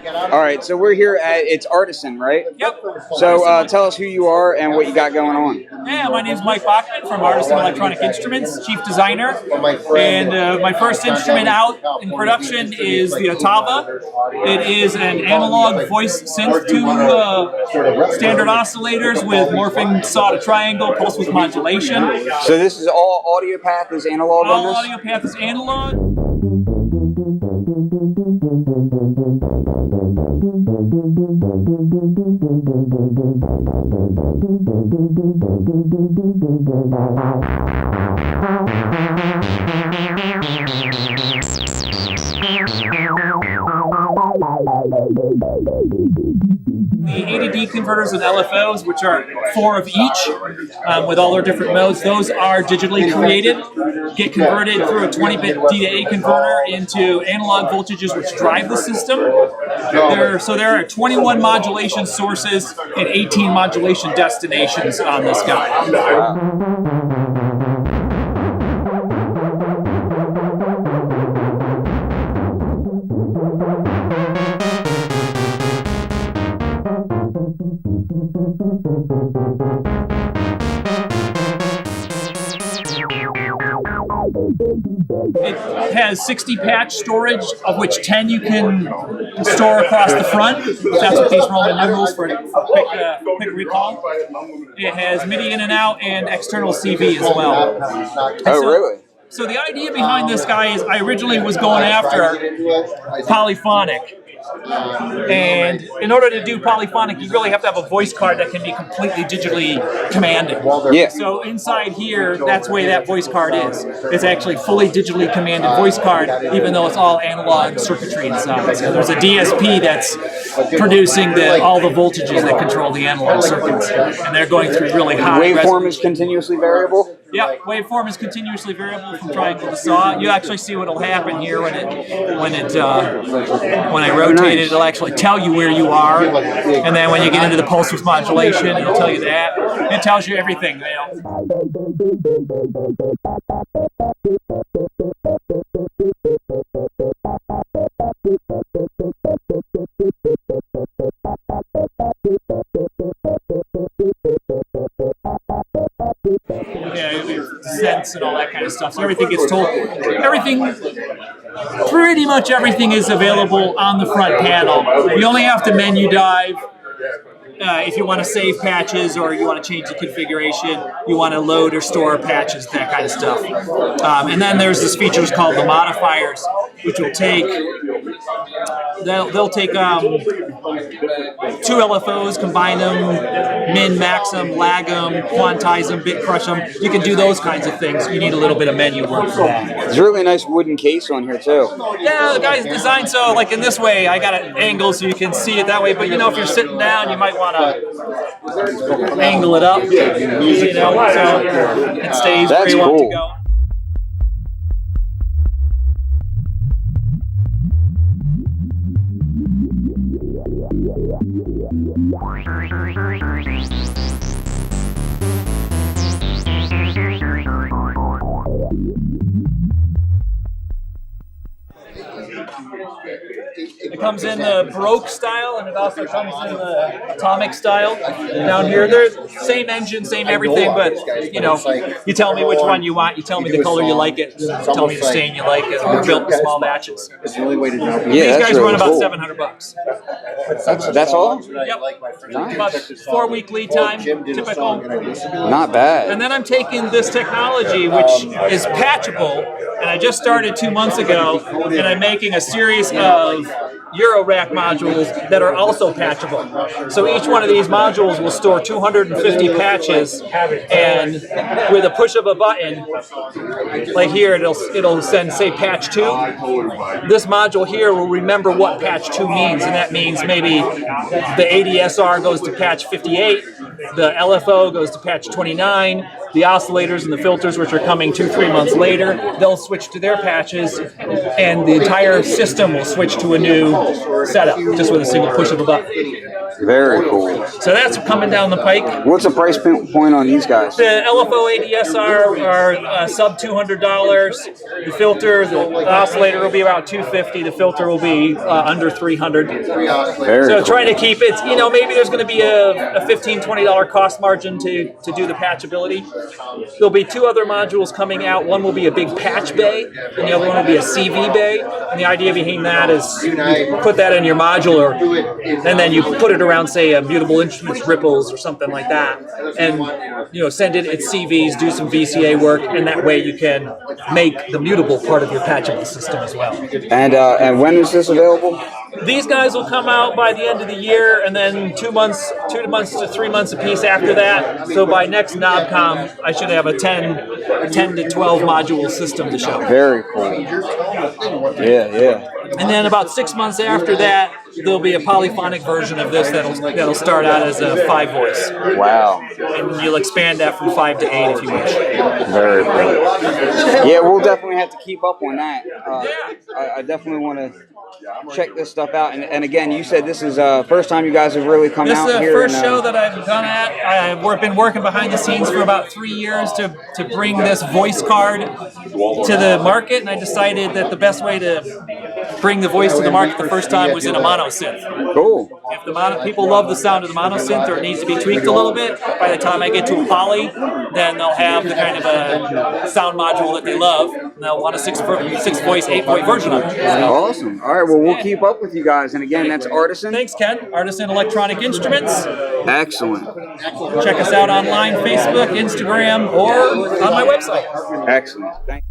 All right, so we're here at, it's Artisan, right? Yep. So tell us who you are and what you got going on. Yeah, my name's Mike Bachman from Artisan Electronic Instruments, Chief Designer. And my first instrument out in production is the Ottava. It is an analog voice synth to standard oscillators with morphing saw to triangle, pulse width modulation. So this is all audio path is analog on this? All audio path is analog. The ADD converters and LFOs, which are 4 of each, with all their different modes, those are digitally created, get converted through a 20-bit D-to-A converter into analog voltages which drive the system. So there are 21 modulation sources and 18 modulation destinations on this guy. It has 60 patch storage, of which 10 you can store across the front. That's what these Roman numerals for quick recall. It has MIDI in and out and external CV as well. Really? So the idea behind this guy is I originally was going after polyphonic. And in order to do polyphonic, you really have to have a voice card that can be completely digitally commanded. Yeah. So inside here, that's where that voice card is. It's actually fully digitally commanded voice card, even though it's all analog circuitry inside. So there's a DSP that's producing all the voltages that control the analog circuits, and they're going through really high. Waveform is continuously variable? Yeah, waveform is continuously variable from triangle to saw. You actually see what'll happen here when I rotate it. It'll actually tell you where you are, and then when you get into the pulse width modulation, it'll tell you that. It tells you everything, sense and all that kind of stuff. So everything gets told. Pretty much everything is available on the front panel. You only have to menu dive if you want to save patches or you want to change the configuration, you want to load or store patches, that kind of stuff. And then there's this feature called the Modifiers, which will take, they'll take 2 LFOs, combine them, min, max them, lag them, quantize them, bit crush them. You can do those kinds of things. You need a little bit of menu work for that. There's a really nice wooden case on here too. Yeah, the guy's designed so, like in this way, I got an angle so you can see it that way, but you know, if you're sitting down, you might want to angle it up, you know, so it stays where you want it to go. It comes in the Baroque style, and it also comes in the Atomic style. Down here, they're same engine, same everything, but you know, you tell me which one you want. You tell me the color you like it. You tell me the stain you like it. We're built in small batches. Yeah, these guys run about $700. That's all? Yep. About 4-week lead time, typical. Not bad. And then I'm taking this technology, which is patchable, and I just started 2 months ago, and I'm making a series of Euro rack modules that are also patchable. So each one of these modules will store 250 patches, and with a push of a button, like here, it'll send, say, patch 2. This module here will remember what patch 2 means, and that means maybe the ADSR goes to patch 58, the LFO goes to patch 29, The oscillators and the filters, which are coming 2-3 months later, they'll switch to their patches, and the entire system will switch to a new setup just with a single push of a button. Very cool. So that's coming down the pike. What's the price point on these guys? The LFO ADSR are sub $200. The filter, the oscillator will be about $250. The filter will be under $300. Very So cool. trying to keep it, maybe there's going to be a $15, $20 cost margin to do the patchability. There'll be 2 other modules coming out. One will be a big patch bay, and the other one will be a CV bay. And the idea behind that is you put that in your modular, and then you put it around, say, a Mutable Instruments Ripples or something like that, and send it its CVs, do some VCA work, and that way you can make the mutable part of your patchable system as well. And when is this available? These guys will come out by the end of the year, and then 2 months to 3 months a piece after that. So by next Knobcon, I should have a 10 to 12 module system to show. Very cool. Yeah. And then about 6 months after that, there'll be a polyphonic version of this that'll start out as a 5-voice. Wow. And you'll expand that from 5 to 8 if you wish. Very cool. Yeah, we'll definitely have to keep up on that. I definitely want to check this stuff out. And again, you said this is first time you guys have really come out here. This is the first show that I've done at. I've been working behind the scenes for about 3 years to bring this voice card to the market, and I decided that the best way to bring the voice to the market the first time was in a mono synth. Cool. If the people love the sound of the mono synth, or it needs to be tweaked a little bit, by the time I get to a poly, then they'll have the kind of a sound module that they love, and they'll want a 6-voice, 8-point version of it. Awesome. All right, well, we'll keep up with you guys. And again, that's Artisan. Thanks, Ken. Artisan Electronic Instruments. Excellent. Check us out online, Facebook, Instagram, or on my website. Excellent. Thank you.